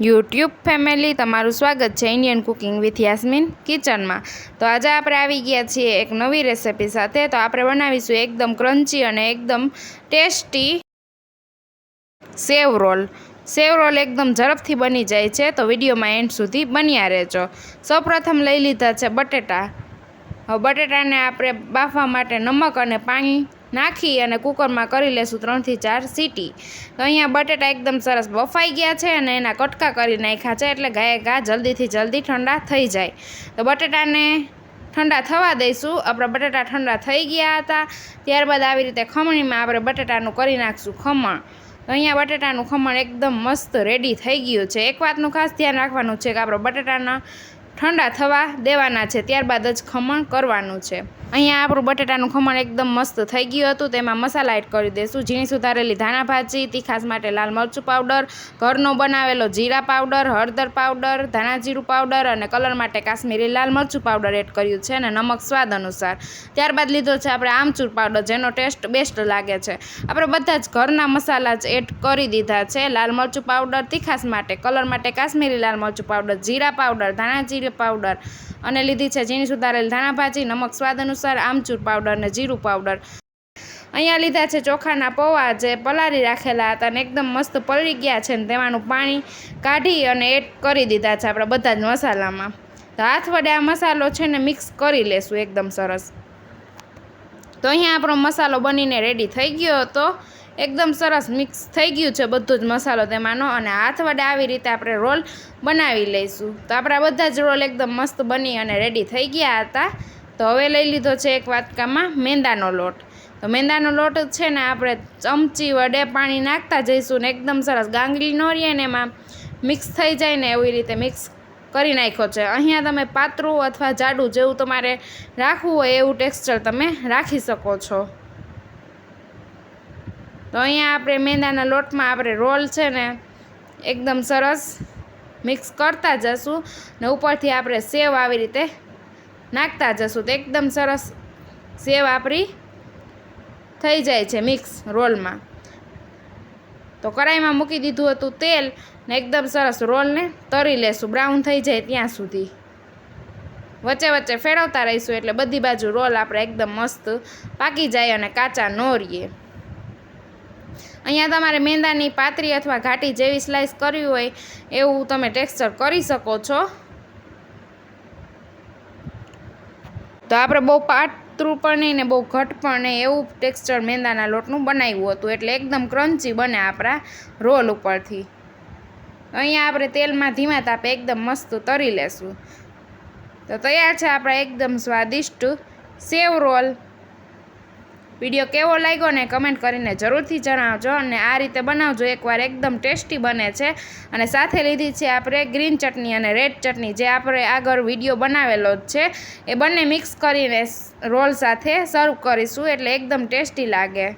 YouTube family તમારું સ્વાગત છે ઇન્ડિયન કુકિંગ વિથ યાસ્મીન કિચનમાં। તો આજે આપણે આવી ગયા છીએ એક નવી રેસિપી સાથે। તો આપણે બનાવીશું એકદમ ક્રન્ચી અને એકદમ ટેસ્ટી સેવ રોલ। સેવ રોલ એકદમ ઝડપથી બની જાય છે, તો વિડીયોમાં એન્ડ સુધી બન્યા રહેજો। સૌપ્રથમ લઈ લીધા છે બટેટા। હવે બટેટાને આપણે બાફવા માટે નમક અને પાણી નાખી અને કુકરમાં કરી લેશું 3 થી 4 સીટી। તો અહીંયા બટેટા એકદમ સરસ બફાઈ ગયા છે અને એના કટકા કરી નાખ્યા છે, એટલે ઘા જલ્દીથી જલ્દી ઠંડા થઈ જાય। તો બટેટાને ઠંડા થવા દઈશું। આપણા બટેટા ઠંડા થઈ ગયા હતા, ત્યારબાદ આવી રીતે ખમણીમાં આપણે બટેટાનું કરી નાખશું ખમણ। તો અહીંયા બટેટાનું ખમણ એકદમ મસ્ત રેડી થઈ ગયું છે। એક વાતનું ખાસ ધ્યાન રાખવાનું છે કે આપણે બટેટાના ઠંડા થવા દેવાના છે, ત્યારબાદ જ ખમણ કરવાનું છે। અહીંયા આપણું બટેટાનું ખમણ એકદમ મસ્ત થઈ ગયું હતું। તેમાં મસાલા એડ કરી દઈશું। ઝીણી સુધારેલી ધાણા ભાજી, તીખાસ માટે લાલ મરચું પાવડર, ઘરનો બનાવેલો જીરા પાવડર, હળદર પાવડર, ધાણા જીરું પાવડર અને કલર માટે કાશ્મીરી લાલ મરચું પાવડર એડ કર્યું છે, અને નમક સ્વાદ અનુસાર। ત્યારબાદ લીધો છે આપણે આમચૂર પાવડર, જેનો ટેસ્ટ બેસ્ટ લાગે છે। આપણે બધા જ ઘરના મસાલા જ એડ કરી દીધા છે। લાલ મરચું પાવડર તીખાસ માટે, કલર માટે કાશ્મીરી લાલ મરચું પાવડર, જીરા પાવડર, ધાણા જીરું પાવડર અને લીધી છે ઝીણી સુધારેલી ધાણા ભાજી, નમક સ્વાદ અનુસાર, આમચૂર પાવડર અને જીરું પાવડર। અહીંયા લીધા છે ચોખાના પૌવા, જે પલાળી રાખેલા હતા અને એકદમ મસ્ત પલળી ગયા છે, ને તેમાંનું પાણી કાઢી અને એડ કરી દીધા છે આપણે બધા જ મસાલામાં। તો હાથ વડે આ મસાલો છે ને મિક્સ કરી લેશું એકદમ સરસ। તો અહીંયા આપણો મસાલો બનીને રેડી થઈ ગયો હતો। એકદમ સરસ મિક્સ થઈ ગયું છે બધું જ મસાલો તેમાંનો, અને હાથ વડે આવી રીતે આપણે રોલ બનાવી લઈશું। તો આપણા બધા જ રોલ એકદમ મસ્ત બની અને રેડી થઈ ગયા હતા। તો હવે લઈ લીધો છે એક વાટકામાં મેંદાનો લોટ। તો મેંદાનો લોટ છે ને આપણે ચમચી વડે પાણી નાખતા જઈશું ને એકદમ સરસ ગાંગલી ન રહીએ ને એમાં મિક્સ થઈ જાય ને એવી રીતે મિક્સ કરી નાખ્યો છે। અહીંયા તમે પાતળું અથવા જાડું જેવું તમારે રાખવું હોય એવું ટેક્સચર તમે રાખી શકો છો। તો અહીંયા આપણે મેંદાના લોટમાં આપણે રોલ છે ને એકદમ સરસ મિક્સ કરતા જશું ને ઉપરથી આપણે સેવ આવી રીતે નાખતા જશું, તો એકદમ સરસ સેવ આપણી થઈ જાય છે મિક્સ રોલમાં। તો કડાઈમાં મૂકી દીધું હતું તેલ ને એકદમ સરસ રોલને તળી લેશું બ્રાઉન થઈ જાય ત્યાં સુધી। વચ્ચે વચ્ચે ફેરવતા રહીશું એટલે બધી બાજુ રોલ આપણે એકદમ મસ્ત પાકી જાય અને કાચા ન રહીએ। અહીંયા તમારે મેંદાની પાતળી અથવા ઘાટી જેવી સ્લાઈસ કરવી હોય એવું તમે ટેક્સચર કરી શકો છો। તો આપણે બહુ પાતળું પણ નહીં ને બહુ ઘટ પણ નહીં એવું ટેક્સચર મેંદાના લોટનું બનાવ્યું હતું, એટલે એકદમ ક્રન્ચી બને આપણા રોલ ઉપરથી। અહીંયા આપણે તેલમાં ધીમા તાપે એકદમ મસ્ત તળી લેશું। તો તૈયાર છે આપણા એકદમ સ્વાદિષ્ટ સેવ રોલ। વિડીયો કેવો લાગ્યો ને કમેન્ટ કરીને જરૂરથી જણાવજો, અને આ રીતે બનાવજો એકવાર, એકદમ ટેસ્ટી બને છે। અને સાથે લીધી છે આપણે ગ્રીન ચટણી અને રેડ ચટણી, જે આપણે આગળ વિડીયો બનાવેલો જ છે। એ બંને મિક્સ કરીને રોલ સાથે સર્વ કરીશું, એટલે એકદમ ટેસ્ટી લાગે।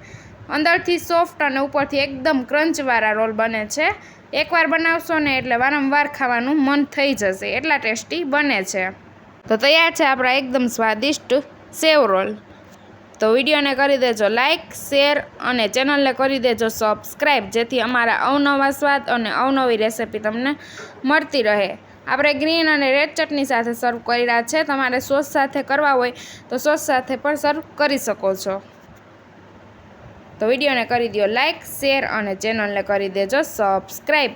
અંદરથી સોફ્ટ અને ઉપરથી એકદમ ક્રંચવાળા રોલ બને છે। એકવાર બનાવશો ને એટલે વારંવાર ખાવાનું મન થઈ જશે, એટલા ટેસ્ટી બને છે। તો તૈયાર છે આપણા એકદમ સ્વાદિષ્ટ સેવ રોલ। તો વિડીયોને કરી દેજો લાઇક, શેર અને ચેનલને કરી દેજો સબસ્ક્રાઈબ, જેથી અમારા અવનવા સ્વાદ અને અવનવી રેસિપી તમને મળતી રહે। આપણે ગ્રીન અને રેડ ચટણી સાથે સર્વ કર્યા છે, તમારે સોસ સાથે કરવા હોય તો સોસ સાથે પણ સર્વ કરી શકો છો। તો વિડીયોને કરી દો લાઇક, શેર અને ચેનલને કરી દેજો સબસ્ક્રાઈબ।